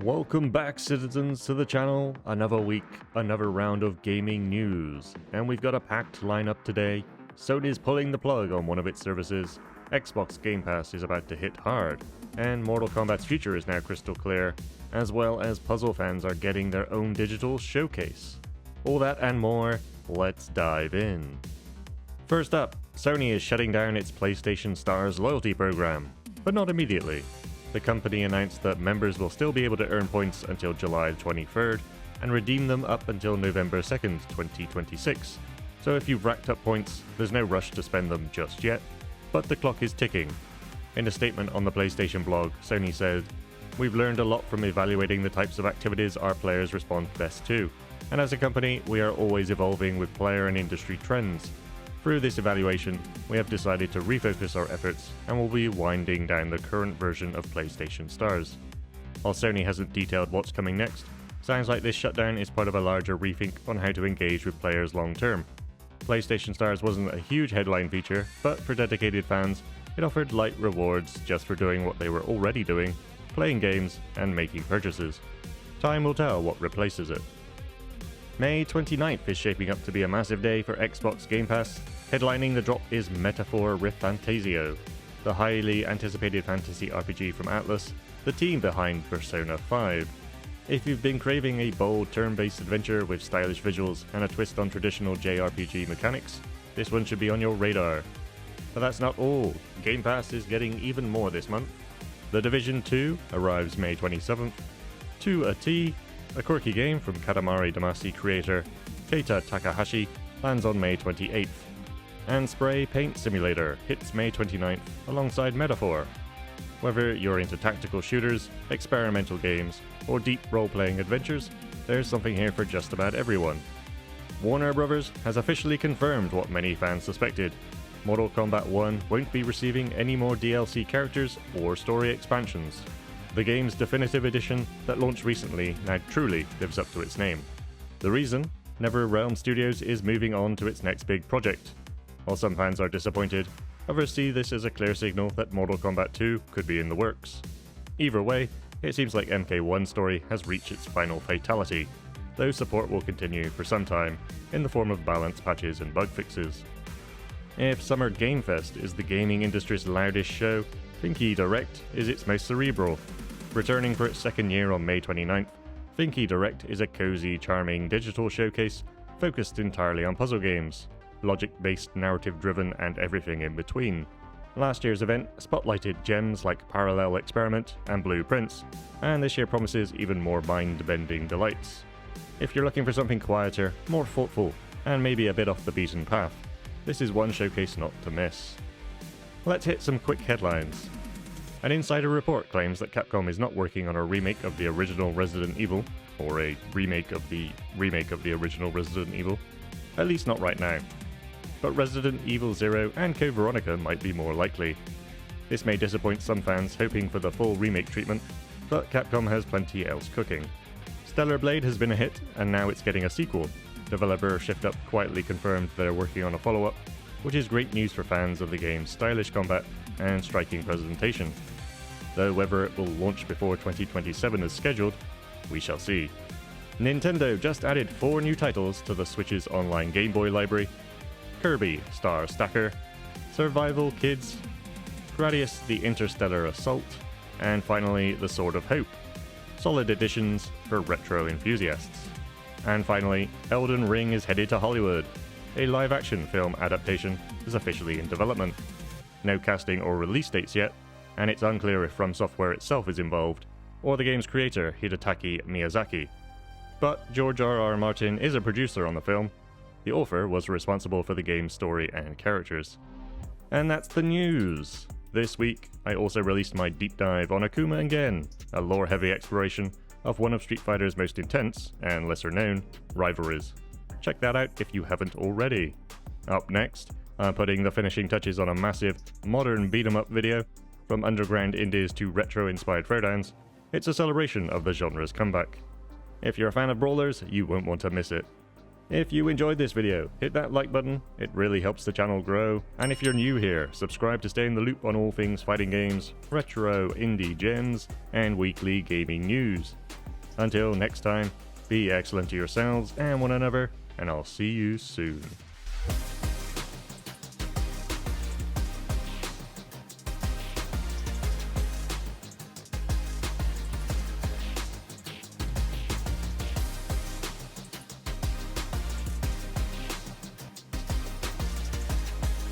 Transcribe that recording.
Welcome back, citizens, to the channel. Another week, another round of gaming news. And we've got a packed lineup today. Sony's pulling the plug on one of its services. Xbox Game Pass is about to hit hard. And Mortal Kombat's future is now crystal clear. As well as puzzle fans are getting their own digital showcase. All that and more, let's dive in. First up, Sony is shutting down its PlayStation Stars loyalty program. But not immediately. The company announced that members will still be able to earn points until July 23rd and redeem them up until November 2nd, 2026. So if you've racked up points, there's no rush to spend them just yet, but the clock is ticking. In a statement on the PlayStation blog, Sony said, "We've learned a lot from evaluating the types of activities our players respond best to, and as a company, we are always evolving with player and industry trends. Through this evaluation, we have decided to refocus our efforts and will be winding down the current version of PlayStation Stars." While Sony hasn't detailed what's coming next, sounds like this shutdown is part of a larger rethink on how to engage with players long term. PlayStation Stars wasn't a huge headline feature, but for dedicated fans, it offered light rewards just for doing what they were already doing, playing games and making purchases. Time will tell what replaces it. May 29th is shaping up to be a massive day for Xbox Game Pass. Headlining the drop is Metaphor Fantasio, the highly anticipated fantasy RPG from Atlas, the team behind Persona 5. If you've been craving a bold turn-based adventure with stylish visuals and a twist on traditional JRPG mechanics, this one should be on your radar. But that's not all. Game Pass is getting even more this month. The Division 2 arrives May 27th. To a T, a quirky game from Katamari Damacy creator Keita Takahashi, lands on May 28th. And Spray Paint Simulator hits May 29th alongside Metaphor. Whether you're into tactical shooters, experimental games, or deep role-playing adventures, there's something here for just about everyone. Warner Bros. Has officially confirmed what many fans suspected. Mortal Kombat 1 won't be receiving any more DLC characters or story expansions. The game's definitive edition that launched recently now truly lives up to its name. The reason? NetherRealm Studios is moving on to its next big project. While some fans are disappointed, others see this as a clear signal that Mortal Kombat 2 could be in the works. Either way, it seems like MK1's story has reached its final fatality, though support will continue for some time in the form of balance patches and bug fixes. If Summer Game Fest is the gaming industry's loudest show, Thinky Direct is its most cerebral. Returning for its second year on May 29th, Thinky Direct is a cozy, charming digital showcase focused entirely on puzzle games, logic-based, narrative-driven, and everything in between. Last year's event spotlighted gems like Parallel Experiment and Blueprints, and this year promises even more mind-bending delights. If you're looking for something quieter, more thoughtful, and maybe a bit off the beaten path, this is one showcase not to miss. Let's hit some quick headlines. An insider report claims that Capcom is not working on a remake of the original Resident Evil, or a remake of the original Resident Evil, at least not right now. But Resident Evil 0 and Code Veronica might be more likely. This may disappoint some fans hoping for the full remake treatment, but Capcom has plenty else cooking. Stellar Blade has been a hit, and now it's getting a sequel. Developer Shift Up quietly confirmed they're working on a follow-up, which is great news for fans of the game's stylish combat and striking presentation. Though whether it will launch before 2027 as scheduled, we shall see. Nintendo just added 4 new titles to the Switch's online Game Boy library: Kirby Star Stacker, Survival Kids, Gradius the Interstellar Assault, and finally The Sword of Hope. Solid additions for retro enthusiasts. And finally, Elden Ring is headed to Hollywood. A live-action film adaptation is officially in development. No casting or release dates yet, and it's unclear if From Software itself is involved, or the game's creator Hidetaki Miyazaki. But George R.R. Martin is a producer on the film. The author was responsible for the game's story and characters. And that's the news! This week, I also released my deep dive on Akuma Again, a lore-heavy exploration of one of Street Fighter's most intense, and lesser-known, rivalries. Check that out if you haven't already. Up next, I'm putting the finishing touches on a massive, modern beat-em-up video. From underground indies to retro-inspired throwdowns, it's a celebration of the genre's comeback. If you're a fan of brawlers, you won't want to miss it. If you enjoyed this video, hit that like button, it really helps the channel grow. And if you're new here, subscribe to stay in the loop on all things fighting games, retro, indie gems, and weekly gaming news. Until next time, be excellent to yourselves and one another, and I'll see you soon.